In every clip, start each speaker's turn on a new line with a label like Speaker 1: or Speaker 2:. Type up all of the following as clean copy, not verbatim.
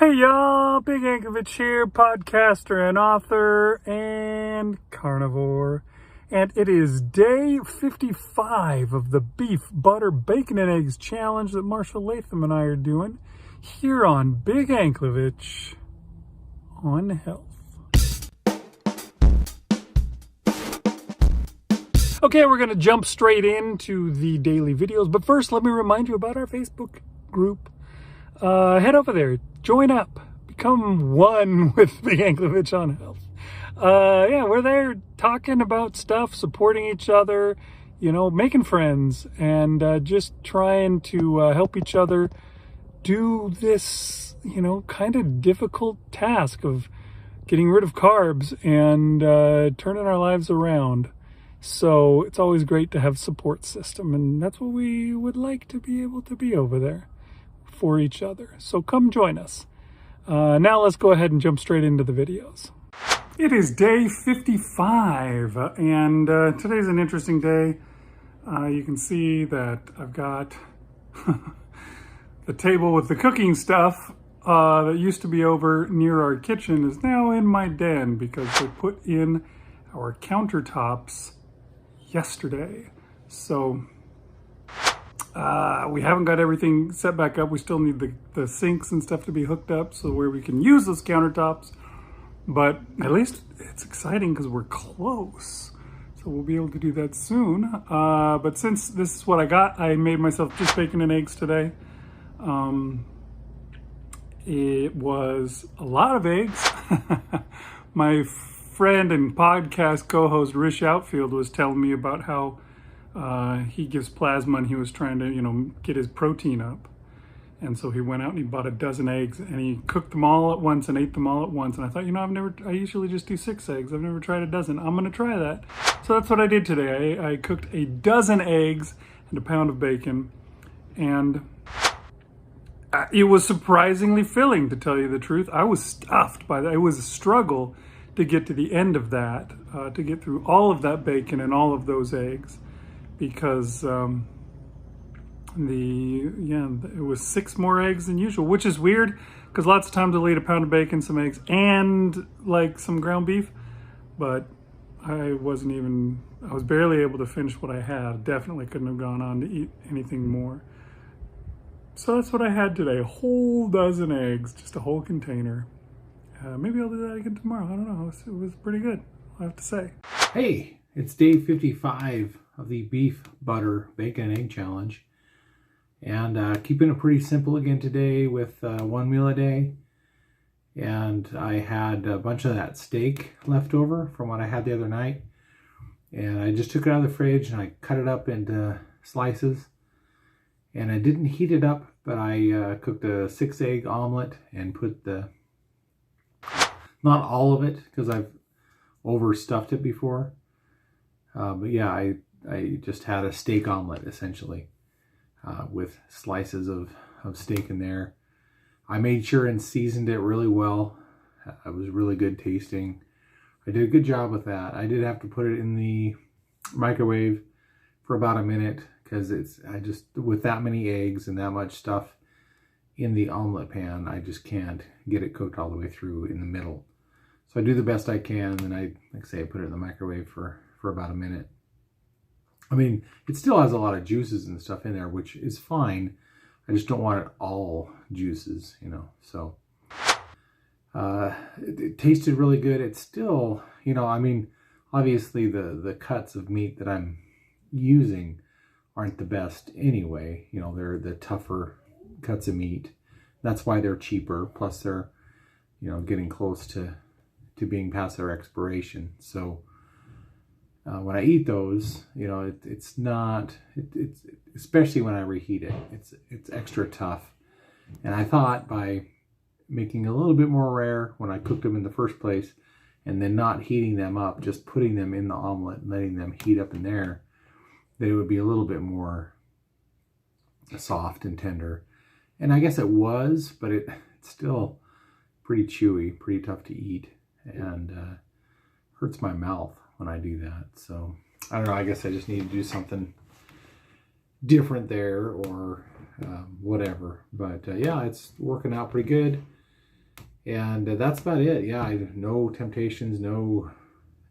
Speaker 1: Hey y'all, Big Ankovich here, podcaster and author and carnivore. And it is day 55 of the Beef, Butter, Bacon, and Eggs Challenge that Marshall Latham and I are doing here on Big Ankovich on Health. Okay, we're going to jump straight into the daily videos, but first let me remind you about our Facebook group. Head over there, join up, become one with Big Ankovich on Health. Yeah, we're there talking about stuff, supporting each other, making friends, and just trying to help each other do this, kind of difficult task of getting rid of carbs and turning our lives around. So it's always great to have a support system, and that's what we would like to be able to be over there for each other. So come join us. Now let's go ahead and jump straight into the videos. It is day 55, and today's an interesting day. You can see that I've got the table with the cooking stuff that used to be over near our kitchen is now in my den because they put in our countertops yesterday. So we haven't got everything set back up. We still need the sinks and stuff to be hooked up so where we can use those countertops. But at least it's exciting because we're close. So we'll be able to do that soon. But since this is what I got, I made myself just bacon and eggs today. It was a lot of eggs. My friend and podcast co-host Rish Outfield was telling me about how he gives plasma and he was trying to, get his protein up. And so he went out and he bought a dozen eggs and he cooked them all at once and ate them all at once. And I thought, I usually just do 6 eggs. I've never tried a dozen. I'm going to try that. So that's what I did today. I cooked a dozen eggs and a pound of bacon. And it was surprisingly filling, to tell you the truth. I was stuffed by that. It was a struggle to get to the end of that, to get through all of that bacon and all of those eggs. Because it was 6 more eggs than usual, which is weird because lots of times I'll eat a pound of bacon, some eggs, and like some ground beef, but I was barely able to finish what I had. Definitely couldn't have gone on to eat anything more. So that's what I had today, a whole dozen eggs, just a whole container. Maybe I'll do that again tomorrow. I don't know. It was pretty good, I have to say.
Speaker 2: Hey, it's day 55 of the Beef, Butter, Bacon, and Egg Challenge. And keeping it pretty simple again today with 1 meal a day. And I had a bunch of that steak left over from what I had the other night. And I just took it out of the fridge and I cut it up into slices. And I didn't heat it up, but I cooked a 6-egg omelet and put not all of it because I've overstuffed it before. But yeah, I just had a steak omelet essentially with slices of steak in there. I made sure and seasoned it really well. It was really good tasting. I did a good job with that. I did have to put it in the microwave for about a minute because with that many eggs and that much stuff in the omelet pan, I just can't get it cooked all the way through in the middle. So I do the best I can, and I put it in the microwave for about a minute. I mean, it still has a lot of juices and stuff in there, which is fine. I just don't want it all juices, So it tasted really good. It's still, obviously the cuts of meat that I'm using aren't the best anyway. They're the tougher cuts of meat. That's why they're cheaper. Plus they're, getting close to being past their expiration. So when I eat those, it's especially when I reheat it, it's extra tough. And I thought by making a little bit more rare when I cooked them in the first place, and then not heating them up, just putting them in the omelet and letting them heat up in there, that it would be a little bit more soft and tender. And I guess it was, but it's still pretty chewy, pretty tough to eat, and hurts my mouth when I do that. So I don't know, I guess I just need to do something different there or whatever. But yeah, it's working out pretty good. And that's about it. Yeah, no temptations,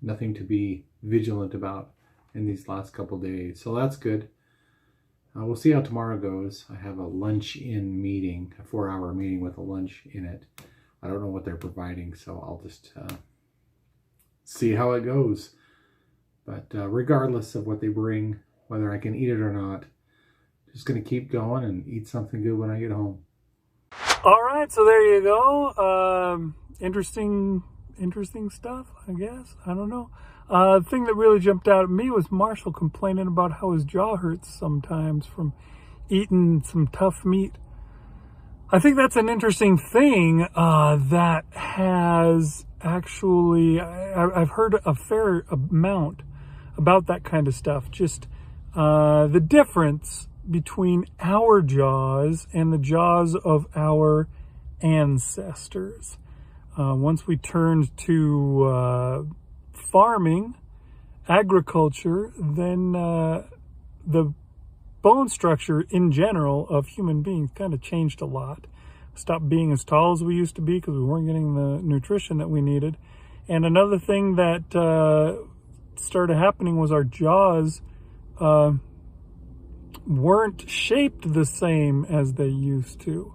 Speaker 2: nothing to be vigilant about in these last couple days. So that's good. We'll see how tomorrow goes. I have a lunch-in meeting, a 4-hour meeting with a lunch in it. I don't know what they're providing, so I'll just see how it goes. But regardless of what they bring, whether I can eat it or not, just going to keep going and eat something good when I get home.
Speaker 1: All right, so there you go. Interesting stuff, I guess. I don't know. The thing that really jumped out at me was Marshall complaining about how his jaw hurts sometimes from eating some tough meat. I think that's an interesting thing that has actually, I've heard a fair amount about that kind of stuff. Just the difference between our jaws and the jaws of our ancestors. Once we turned to farming, agriculture, then the bone structure in general of human beings kind of changed a lot. Stopped being as tall as we used to be because we weren't getting the nutrition that we needed. And another thing that started happening was our jaws weren't shaped the same as they used to.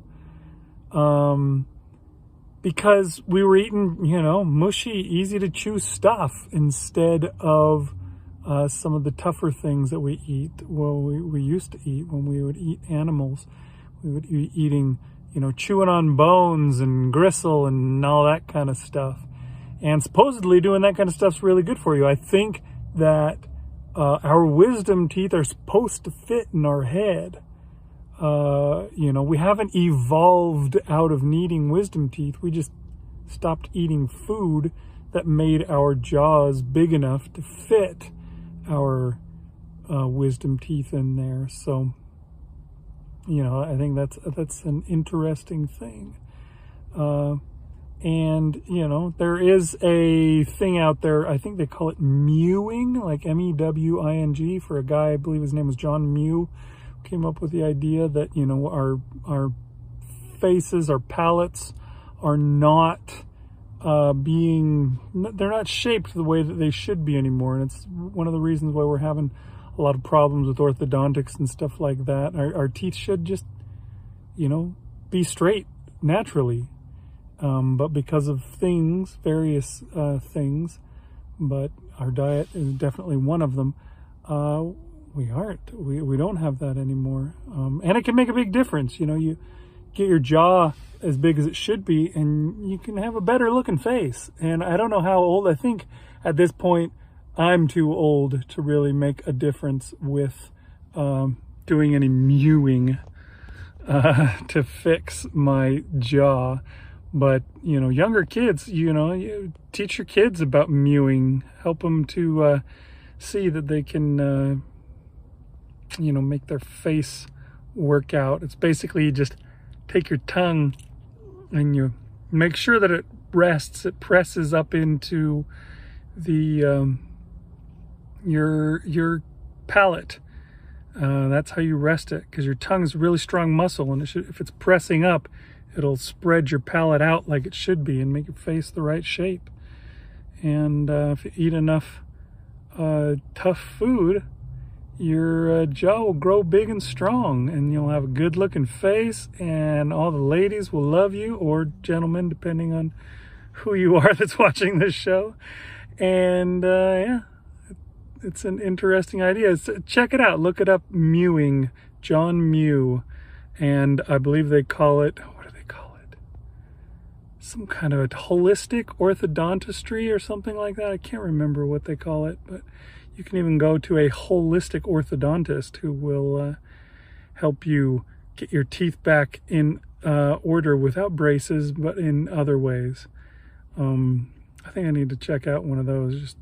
Speaker 1: Because we were eating, mushy, easy to chew stuff instead of some of the tougher things that we eat. Well, we used to eat when we would eat animals. We would be eating, chewing on bones and gristle and all that kind of stuff. And supposedly doing that kind of stuff's really good for you. I think that our wisdom teeth are supposed to fit in our head. We haven't evolved out of needing wisdom teeth. We just stopped eating food that made our jaws big enough to fit our wisdom teeth in there. So, I think that's an interesting thing. And, there is a thing out there, I think they call it mewing, like M-E-W-I-N-G, for a guy, I believe his name was John Mew, came up with the idea that, our faces, our palates are not they're not shaped the way that they should be anymore. And it's one of the reasons why we're having a lot of problems with orthodontics and stuff like that. Our teeth should just, be straight naturally. But because of various things, but our diet is definitely one of them, we aren't. We don't have that anymore. And it can make a big difference. You get your jaw as big as it should be, and you can have a better looking face. And I don't know how old. I think at this point, I'm too old to really make a difference with doing any mewing to fix my jaw. But, younger kids, you teach your kids about mewing, help them to see that they can, make their face work out. It's basically you just take your tongue and you make sure that it rests, it presses up into the, your palate. That's how you rest it, because your tongue is a really strong muscle, and if it's pressing up, it'll spread your palate out like it should be and make your face the right shape. And if you eat enough tough food, your jaw will grow big and strong, and you'll have a good looking face, and all the ladies will love you, or gentlemen, depending on who you are that's watching this show. And yeah, it's an interesting idea. Check it out. Look it up, mewing, John Mew. And I believe they call it, some kind of a holistic orthodontistry or something like that. I can't remember what they call it, but you can even go to a holistic orthodontist who will help you get your teeth back in order without braces, but in other ways. I think I need to check out one of those. Just,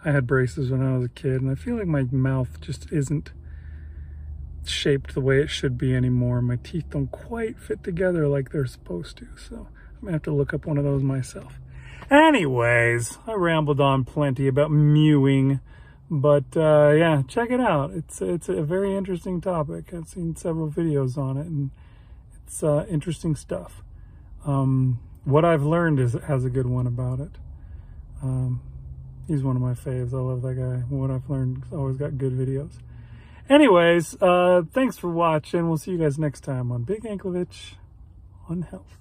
Speaker 1: I had braces when I was a kid, and I feel like my mouth just isn't shaped the way it should be anymore. My teeth don't quite fit together like they're supposed to, so I'm gonna have to look up one of those myself. Anyways, I rambled on plenty about mewing, but yeah, check it out. It's a very interesting topic. I've seen several videos on it, and it's interesting stuff. What I've Learned has a good one about it. He's one of my faves. I love that guy. What I've Learned always got good videos. Anyways, thanks for watching. We'll see you guys next time on Big Anklevich on Health.